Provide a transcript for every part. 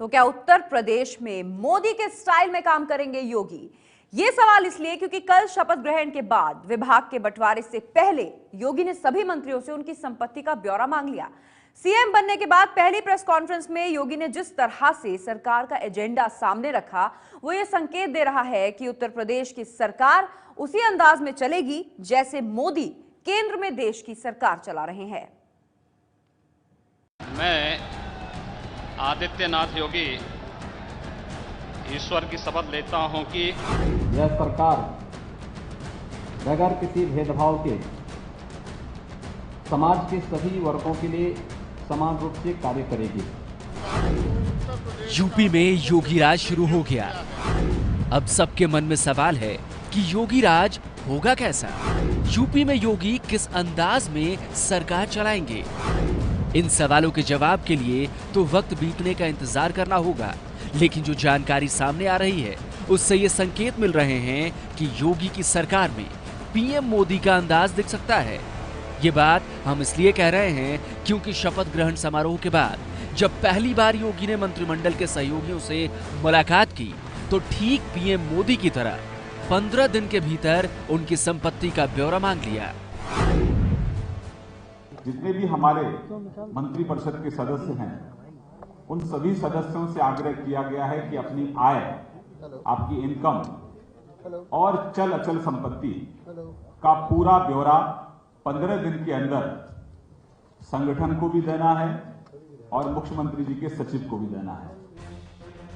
तो क्या उत्तर प्रदेश में मोदी के स्टाइल में काम करेंगे योगी? ये सवाल इसलिए क्योंकि कल शपथ ग्रहण के बाद विभाग के बंटवारे से पहले योगी ने सभी मंत्रियों से उनकी संपत्ति का ब्यौरा मांग लिया। सीएम बनने के बाद पहली प्रेस कॉन्फ्रेंस में योगी ने जिस तरह से सरकार का एजेंडा सामने रखा, वो ये संकेत दे रहा है कि उत्तर प्रदेश की सरकार उसी अंदाज में चलेगी जैसे मोदी केंद्र में देश की सरकार चला रहे हैं। मैं आदित्यनाथ योगी ईश्वर की शपथ लेता हूं कि यह सरकार बगैर किसी भेदभाव के समाज के सभी वर्गों के लिए समान रूप से कार्य करेगी। यूपी में योगी राज शुरू हो गया। अब सबके मन में सवाल है कि योगी राज होगा कैसा? यूपी में योगी किस अंदाज में सरकार चलाएंगे? इन सवालों के जवाब के लिए तो वक्त बीतने का इंतजार करना होगा, लेकिन जो जानकारी सामने आ रही है उससे ये संकेत मिल रहे हैं कि योगी की सरकार में पीएम मोदी का अंदाज दिख सकता है। ये बात हम इसलिए कह रहे हैं क्योंकि शपथ ग्रहण समारोह के बाद जब पहली बार योगी ने मंत्रिमंडल के सहयोगियों से मुलाकात की तो ठीक पीएम मोदी की तरह 15 दिन के भीतर उनकी संपत्ति का ब्यौरा मांग लिया। जितने भी हमारे मंत्रिपरिषद के सदस्य हैं, उन सभी सदस्यों से आग्रह किया गया है कि अपनी आय, आपकी इनकम और चल अचल संपत्ति का पूरा ब्यौरा 15 दिन के अंदर संगठन को भी देना है और मुख्यमंत्री जी के सचिव को भी देना है।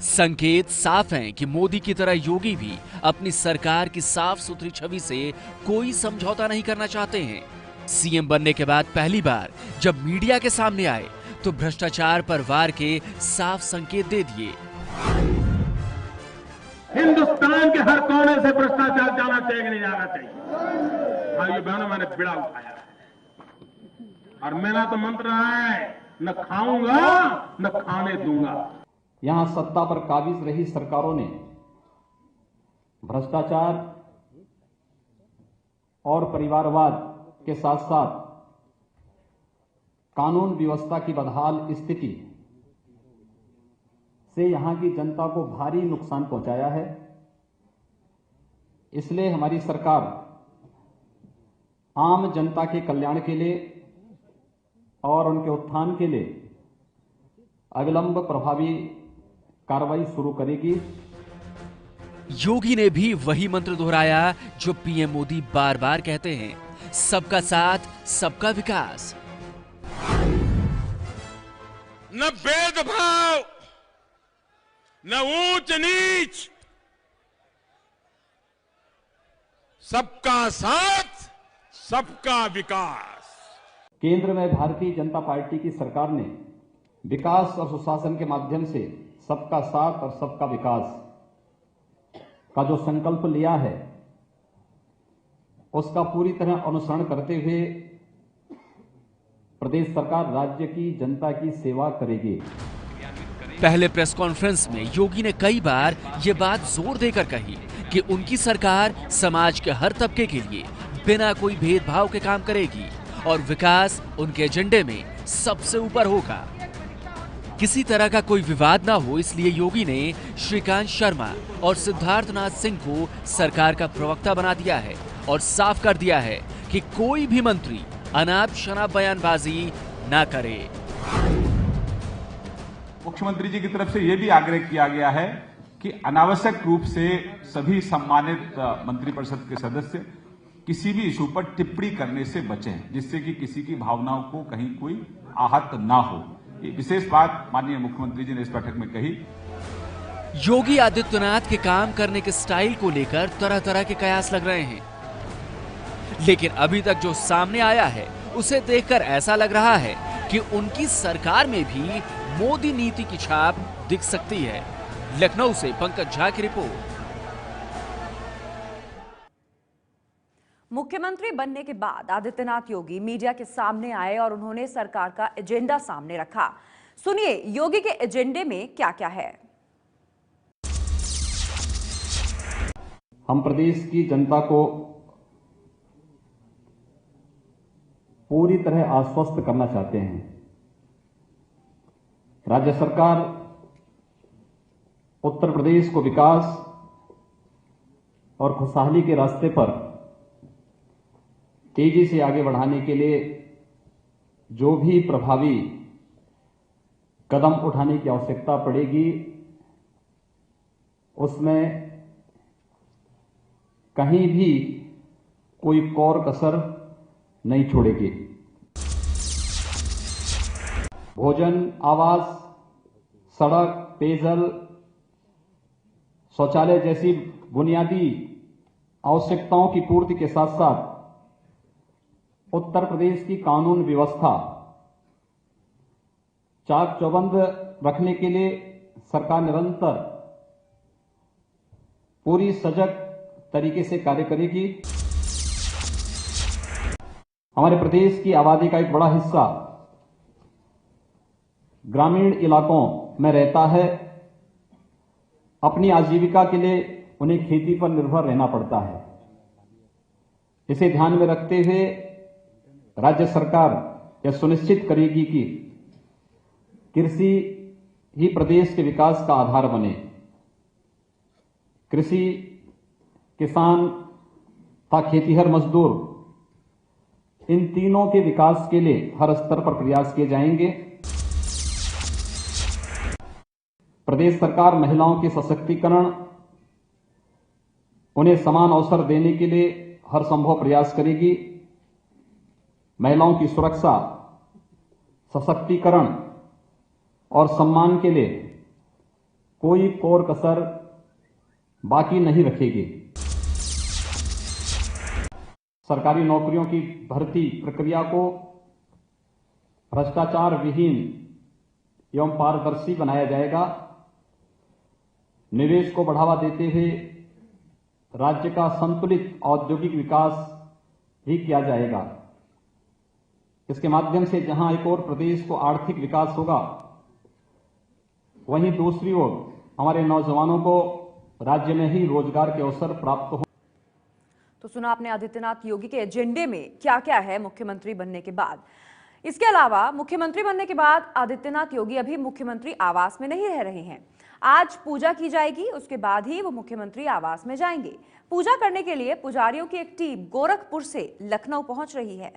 संकेत साफ हैं कि मोदी की तरह योगी भी अपनी सरकार की साफ सुथरी छवि से कोई समझौता नहीं करना चाहते हैं। सीएम बनने के बाद पहली बार जब मीडिया के सामने आए तो भ्रष्टाचार पर वार के साफ संकेत दे दिए। हिंदुस्तान के हर कोने से भ्रष्टाचार जाना चाहिए कि नहीं जाना चाहिए? भाइयों बहनों, मैंने बिड़ा उठाया है और मेरा तो मंत्र रहा है, न खाऊंगा न खाने दूंगा। यहां सत्ता पर काबिज रही सरकारों ने भ्रष्टाचार और परिवारवाद के साथ साथ कानून व्यवस्था की बदहाल स्थिति से यहां की जनता को भारी नुकसान पहुंचाया है। इसलिए हमारी सरकार आम जनता के कल्याण के लिए और उनके उत्थान के लिए अविलंब प्रभावी कार्रवाई शुरू करेगी। योगी ने भी वही मंत्र दोहराया जो पीएम मोदी बार बार कहते हैं, सबका साथ सबका विकास। न भेदभाव, न ऊंच नीच, सबका साथ सबका विकास। केंद्र में भारतीय जनता पार्टी की सरकार ने विकास और सुशासन के माध्यम से सबका साथ और सबका विकास का जो संकल्प लिया है उसका पूरी तरह अनुसरण करते हुए प्रदेश सरकार राज्य की जनता की सेवा करेगी। पहले प्रेस कॉन्फ्रेंस में योगी ने कई बार ये बात जोर देकर कही कि उनकी सरकार समाज के हर तबके के लिए बिना कोई भेदभाव के काम करेगी और विकास उनके एजेंडे में सबसे ऊपर होगा। किसी तरह का कोई विवाद ना हो इसलिए योगी ने श्रीकांत शर्मा और सिद्धार्थनाथ सिंह को सरकार का प्रवक्ता बना दिया है और साफ कर दिया है कि कोई भी मंत्री अनाप शनाप बयानबाजी ना करे। मुख्यमंत्री जी की तरफ से यह भी आग्रह किया गया है कि अनावश्यक रूप से सभी सम्मानित मंत्रिपरिषद के सदस्य किसी भी इशू पर टिप्पणी करने से बचें, जिससे कि किसी की भावनाओं को कहीं कोई आहत ना हो। ये विशेष बात माननीय मुख्यमंत्री जी ने इस बैठक में कही। योगी आदित्यनाथ के काम करने के स्टाइल को लेकर तरह तरह के कयास लग रहे हैं, लेकिन अभी तक जो सामने आया है उसे देखकर ऐसा लग रहा है कि उनकी सरकार में भी मोदी नीति की छाप दिख सकती है। लखनऊ से पंकज झा की रिपोर्ट। मुख्यमंत्री बनने के बाद आदित्यनाथ योगी मीडिया के सामने आए और उन्होंने सरकार का एजेंडा सामने रखा। सुनिए योगी के एजेंडे में क्या क्या है। हम प्रदेश की जनता को पूरी तरह आश्वस्त करना चाहते हैं। राज्य सरकार उत्तर प्रदेश को विकास और खुशहाली के रास्ते पर तेजी से आगे बढ़ाने के लिए जो भी प्रभावी कदम उठाने की आवश्यकता पड़ेगी, उसमें कहीं भी कोई कोर कसर नहीं छोड़ेगी। भोजन, आवास, सड़क, पेयजल, शौचालय जैसी बुनियादी आवश्यकताओं की पूर्ति के साथ साथ उत्तर प्रदेश की कानून व्यवस्था चाक चौबंद रखने के लिए सरकार निरंतर पूरी सजग तरीके से कार्य करेगी। हमारे प्रदेश की आबादी का एक बड़ा हिस्सा ग्रामीण इलाकों में रहता है। अपनी आजीविका के लिए उन्हें खेती पर निर्भर रहना पड़ता है। इसे ध्यान में रखते हुए राज्य सरकार यह सुनिश्चित करेगी कि कृषि ही प्रदेश के विकास का आधार बने। कृषि, किसान तथा खेतीहर मजदूर, इन तीनों के विकास के लिए हर स्तर पर प्रयास किए जाएंगे। प्रदेश सरकार महिलाओं के सशक्तिकरण, उन्हें समान अवसर देने के लिए हर संभव प्रयास करेगी। महिलाओं की सुरक्षा, सशक्तिकरण और सम्मान के लिए कोई कोर कसर बाकी नहीं रखेगी। सरकारी नौकरियों की भर्ती प्रक्रिया को भ्रष्टाचार विहीन एवं पारदर्शी बनाया जाएगा। निवेश को बढ़ावा देते हुए राज्य का संतुलित औद्योगिक विकास भी किया जाएगा। इसके माध्यम से जहां एक ओर प्रदेश को आर्थिक विकास होगा, वहीं दूसरी ओर हमारे नौजवानों को राज्य में ही रोजगार के अवसर प्राप्त हो। तो सुना आपने आदित्यनाथ योगी के एजेंडे में क्या क्या है मुख्यमंत्री बनने के बाद। इसके अलावा मुख्यमंत्री बनने के बाद आदित्यनाथ योगी अभी मुख्यमंत्री आवास में नहीं रह रहे हैं। आज पूजा की जाएगी, उसके बाद ही वो मुख्यमंत्री आवास में जाएंगे। पूजा करने के लिए पुजारियों की एक टीम गोरखपुर से लखनऊ पहुंच रही है।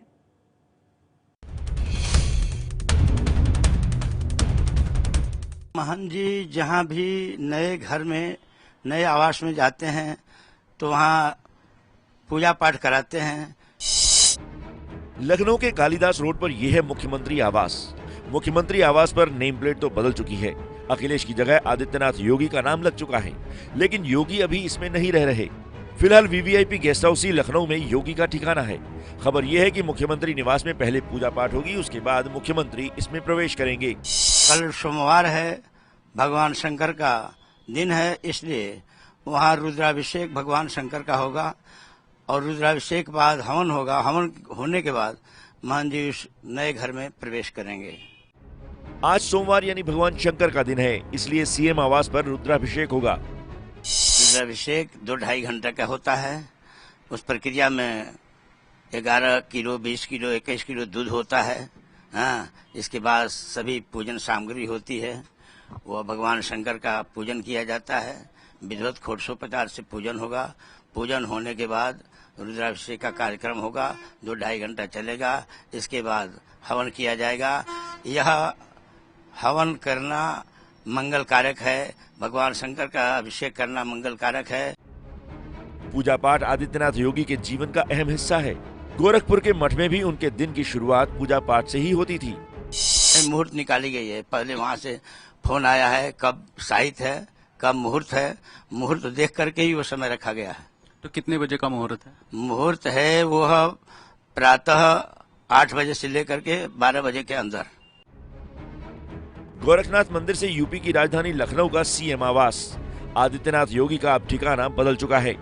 महंत जी जहां भी नए घर में, नए आवास में जाते हैं तो वहां पूजा पाठ कराते हैं। लखनऊ के कालिदास रोड पर यह है मुख्यमंत्री आवास। मुख्यमंत्री आवास पर नेम प्लेट तो बदल चुकी है। अखिलेश की जगह आदित्यनाथ योगी का नाम लग चुका है, लेकिन योगी अभी इसमें नहीं रह रहे। फिलहाल वीवीआईपी गेस्ट हाउस ही लखनऊ में योगी का ठिकाना है। खबर यह है कि मुख्यमंत्री निवास में पहले पूजा पाठ होगी, उसके बाद मुख्यमंत्री इसमें प्रवेश करेंगे। कल सोमवार है, भगवान शंकर का दिन है, इसलिए वहाँ रुद्राभिषेक भगवान शंकर का होगा और रुद्राभिषेक के बाद हवन होगा। हवन होने के बाद महंत जी उस नए घर में प्रवेश करेंगे। आज सोमवार यानी भगवान शंकर का दिन है, इसलिए सीएम आवास पर रुद्राभिषेक होगा। रुद्राभिषेक 2-2.5 घंटे का होता है। उस प्रक्रिया में 11 किलो, 20 किलो, 21 किलो दूध होता है। हाँ, इसके बाद सभी पूजन सामग्री होती है। वह भगवान शंकर का पूजन किया जाता है। विधिवत षोडशोपचार से पूजन होगा। पूजन होने के बाद रुद्राभिषेक का कार्यक्रम होगा, 2-2.5 घंटा चलेगा। इसके बाद हवन किया जाएगा। यह हवन करना मंगल कारक है। भगवान शंकर का अभिषेक करना मंगल कारक है। पूजा पाठ आदित्यनाथ योगी के जीवन का अहम हिस्सा है। गोरखपुर के मठ में भी उनके दिन की शुरुआत पूजा पाठ से ही होती थी। मुहूर्त निकाली गई है। पहले वहाँ से फोन आया है कब साहित्य है, कब मुहूर्त है। मुहूर्त देख करके ही वो समय रखा गया है। तो कितने बजे का मुहूर्त है? मुहूर्त है वह प्रातः 8 बजे से लेकर के 12 बजे के अंदर। गोरखनाथ मंदिर से यूपी की राजधानी लखनऊ का सीएम आवास। आदित्यनाथ योगी का अब ठिकाना बदल चुका है।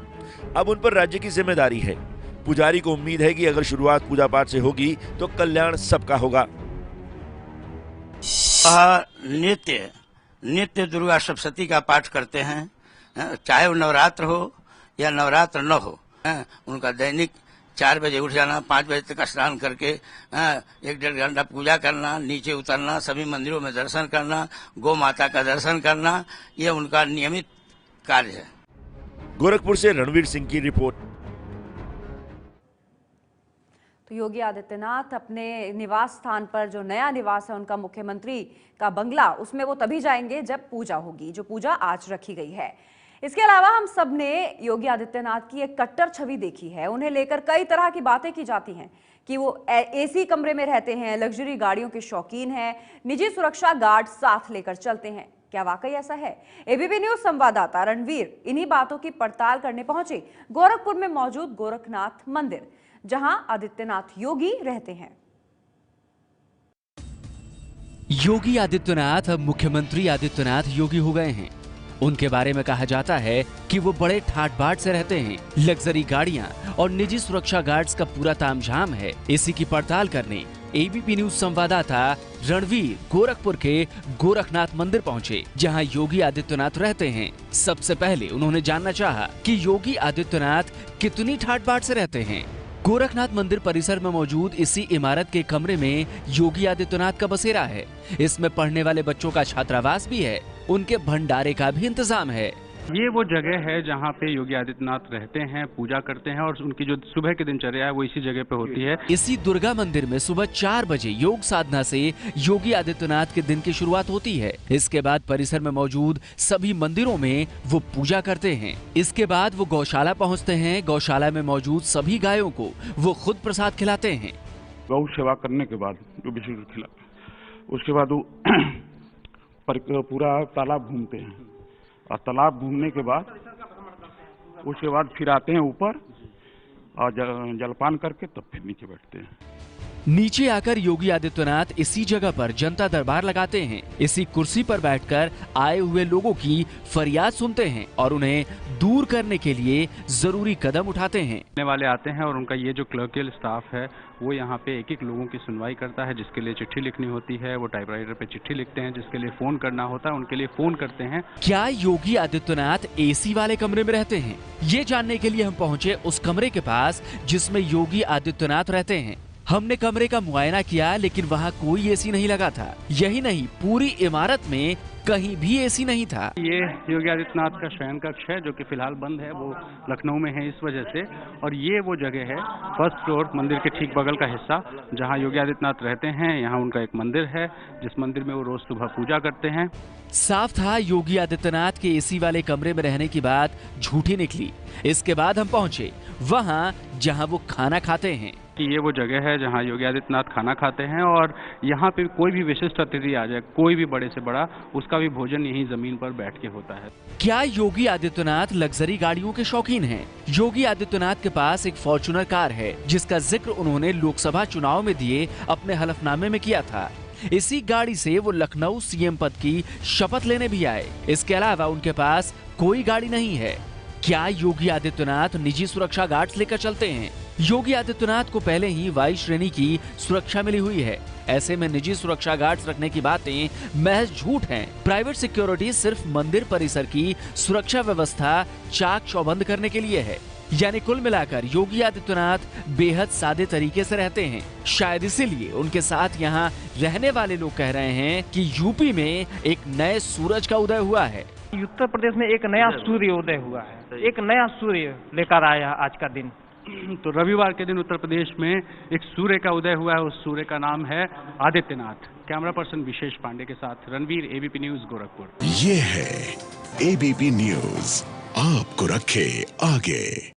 अब उन पर राज्य की जिम्मेदारी है। पुजारी को उम्मीद है कि अगर शुरुआत पूजा पाठ से होगी तो कल्याण सबका होगा। नित्य दुर्गा सप्तशती का पाठ करते हैं, चाहे वो नवरात्र हो या नवरात्र न हो। उनका दैनिक 4 बजे उठ जाना, 5 बजे तक स्नान करके 1-1.5 घंटा पूजा करना, नीचे उतरना, सभी मंदिरों में दर्शन करना, गौ माता का दर्शन करना, ये उनका नियमित कार्य है। गोरखपुर से रणवीर सिंह की रिपोर्ट। तो योगी आदित्यनाथ अपने निवास स्थान पर, जो नया निवास है उनका, मुख्यमंत्री का बंगला, उसमें वो तभी जाएंगे जब पूजा होगी, जो पूजा आज रखी गई है। इसके अलावा हम सब ने योगी आदित्यनाथ की एक कट्टर छवि देखी है। उन्हें लेकर कई तरह की बातें की जाती हैं कि वो एसी कमरे में रहते हैं, लग्जरी गाड़ियों के शौकीन हैं, निजी सुरक्षा गार्ड साथ लेकर चलते हैं। क्या वाकई ऐसा है? एबीपी न्यूज संवाददाता रणवीर इन्हीं बातों की पड़ताल करने पहुंचे गोरखपुर में मौजूद गोरखनाथ मंदिर, जहां आदित्यनाथ योगी रहते हैं। योगी आदित्यनाथ अब मुख्यमंत्री आदित्यनाथ योगी हो गए हैं। उनके बारे में कहा जाता है कि वो बड़े ठाट बाट से रहते हैं, लग्जरी गाड़ियां और निजी सुरक्षा गार्ड्स का पूरा तामझाम है। इसी की पड़ताल करने एबीपी न्यूज संवाददाता रणवीर गोरखपुर के गोरखनाथ मंदिर पहुंचे, जहां योगी आदित्यनाथ रहते हैं। सबसे पहले उन्होंने जानना चाहा कि योगी आदित्यनाथ कितनी ठाट बाट से रहते हैं। गोरखनाथ मंदिर परिसर में मौजूद इसी इमारत के कमरे में योगी आदित्यनाथ का बसेरा है। इसमें पढ़ने वाले बच्चों का छात्रावास भी है, उनके भंडारे का भी इंतजाम है। ये वो जगह है जहाँ पे योगी आदित्यनाथ रहते हैं, पूजा करते हैं, और उनकी जो सुबह की दिनचर्या है वो इसी जगह पे होती है। इसी दुर्गा मंदिर में सुबह 4 बजे योग साधना से योगी आदित्यनाथ के दिन की शुरुआत होती है। इसके बाद परिसर में मौजूद सभी मंदिरों में वो पूजा करते हैं। इसके बाद वो गौशाला पहुँचते हैं। गौशाला में मौजूद सभी गायों को वो खुद प्रसाद खिलाते हैं। गौ सेवा करने के बाद जो विशेष खिला, उसके बाद वो पूरा तालाब घूमते हैं, और तालाब घूमने के बाद उसके बाद फिर आते हैं ऊपर और जलपान करके तब फिर नीचे बैठते हैं। नीचे आकर योगी आदित्यनाथ इसी जगह पर जनता दरबार लगाते हैं। इसी कुर्सी पर बैठकर आए हुए लोगों की फरियाद सुनते हैं और उन्हें दूर करने के लिए जरूरी कदम उठाते हैं। आने वाले आते हैं और उनका ये जो क्लर्कियल स्टाफ है वो यहाँ पे एक एक लोगों की सुनवाई करता है। जिसके लिए चिट्ठी लिखनी होती है वो टाइपराइटर पे चिट्ठी लिखते हैं, जिसके लिए फोन करना होता है उनके लिए फोन करते हैं। क्या योगी आदित्यनाथ एसी वाले कमरे में रहते हैं? ये जानने के लिए हम पहुंचे उस कमरे के पास जिसमें योगी आदित्यनाथ रहते हैं। हमने कमरे का मुआयना किया, लेकिन वहाँ कोई एसी नहीं लगा था। यही नहीं, पूरी इमारत में कहीं भी एसी नहीं था। ये योगी आदित्यनाथ का शयन कक्ष है जो कि फिलहाल बंद है, वो लखनऊ में है इस वजह से। और ये वो जगह है, फर्स्ट फ्लोर मंदिर के ठीक बगल का हिस्सा, जहाँ योगी आदित्यनाथ रहते हैं। यहाँ उनका एक मंदिर है जिस मंदिर में वो रोज सुबह पूजा करते हैं। साफ था योगी आदित्यनाथ के एसी वाले कमरे में रहने की बात झूठी निकली। इसके बाद हम पहुंचे वहाँ जहाँ वो खाना खाते हैं। कि ये वो जगह है जहां योगी आदित्यनाथ खाना खाते हैं, और यहाँ पे कोई भी विशिष्ट अतिथि आ जाए, कोई भी बड़े से बड़ा, उसका भी भोजन यहीं जमीन पर बैठ के होता है। क्या योगी आदित्यनाथ लग्जरी गाड़ियों के शौकीन हैं? योगी आदित्यनाथ के पास एक फॉर्च्यूनर कार है जिसका जिक्र उन्होंने लोकसभा चुनाव में दिए अपने हलफनामे में किया था। इसी गाड़ी से वो लखनऊ सीएम पद की शपथ लेने भी आए। इसके अलावा उनके पास कोई गाड़ी नहीं है। क्या योगी आदित्यनाथ निजी सुरक्षा गार्ड्स लेकर चलते हैं? योगी आदित्यनाथ को पहले ही वायु श्रेणी की सुरक्षा मिली हुई है। ऐसे में निजी सुरक्षा गार्ड्स रखने की बातें महज झूठ हैं। प्राइवेट सिक्योरिटी सिर्फ मंदिर परिसर की सुरक्षा व्यवस्था चाक चौबंद करने के लिए है। यानी कुल मिलाकर योगी आदित्यनाथ बेहद सादे तरीके से रहते हैं। शायद इसीलिए उनके साथ यहाँ रहने वाले लोग कह रहे हैं कि यूपी में एक नए सूरज का उदय हुआ है। उत्तर प्रदेश में एक नया सूर्य उदय हुआ है, एक नया सूर्य लेकर आया आज का दिन। तो रविवार के दिन उत्तर प्रदेश में एक सूर्य का उदय हुआ है। उस सूर्य का नाम है आदित्यनाथ। कैमरा पर्सन विशेष पांडे के साथ रणवीर, एबीपी न्यूज गोरखपुर। ये है एबीपी न्यूज, आपको रखे आगे।